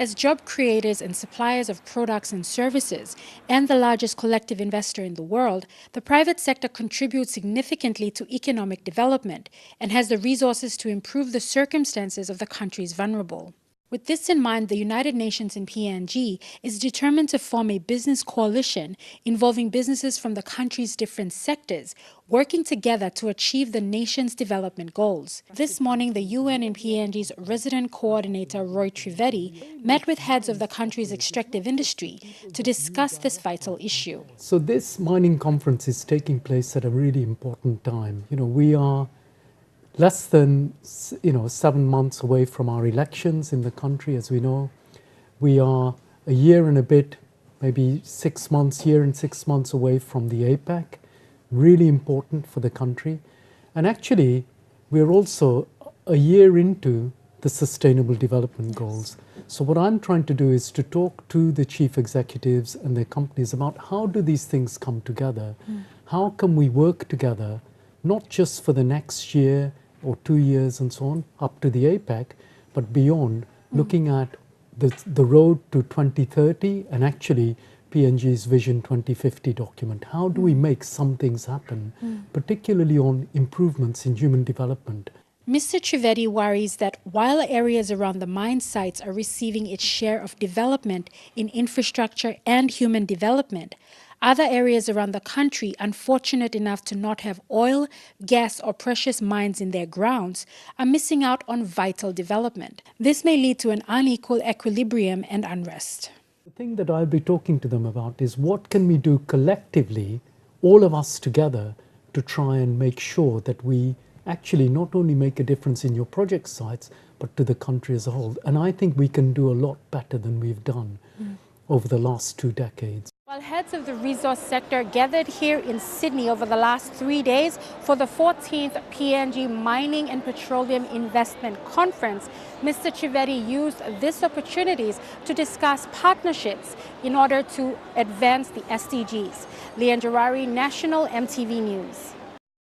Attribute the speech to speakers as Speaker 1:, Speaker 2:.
Speaker 1: As job creators and suppliers of products and services, and the largest collective investor in the world, the private sector contributes significantly to economic development and has the resources to improve the circumstances of the country's vulnerable. With this in mind, the United Nations in PNG is determined to form a business coalition involving businesses from the country's different sectors, working together to achieve the nation's development goals. This morning, the UN in PNG's resident coordinator, Roy Trivedy, met with heads of the country's extractive industry to discuss this vital issue.
Speaker 2: So this mining conference is taking place at a really important time. We are less than 7 months away from our elections in the country, as we know. We are a year and a bit, maybe 6 months, year and 6 months away from the APEC, really important for the country. And actually, we're also a year into the Sustainable Development Goals. So what I'm trying to do is to talk to the chief executives and their companies about how do these things come together? How can we work together, not just for the next year or 2 years and so on, up to the APEC, but beyond, looking at the road to 2030 and actually PNG's Vision 2050 document. How do we make some things happen, particularly on improvements in human development?
Speaker 1: Mr. Trivedy worries that while areas around the mine sites are receiving its share of development in infrastructure and human development, other areas around the country, unfortunate enough to not have oil, gas, or precious mines in their grounds, are missing out on vital development. This may lead to an unequal equilibrium and unrest.
Speaker 2: The thing that I'll be talking to them about is what can we do collectively, all of us together, to try and make sure that we actually not only make a difference in your project sites, but to the country as a whole. And I think we can do a lot better than we've done over the last 2 decades.
Speaker 1: While heads of the resource sector gathered here in Sydney over the last 3 days for the 14th PNG Mining and Petroleum Investment Conference, Mr. Trivedy used these opportunities to discuss partnerships in order to advance the SDGs. Leanne Jarari, National EMTV News.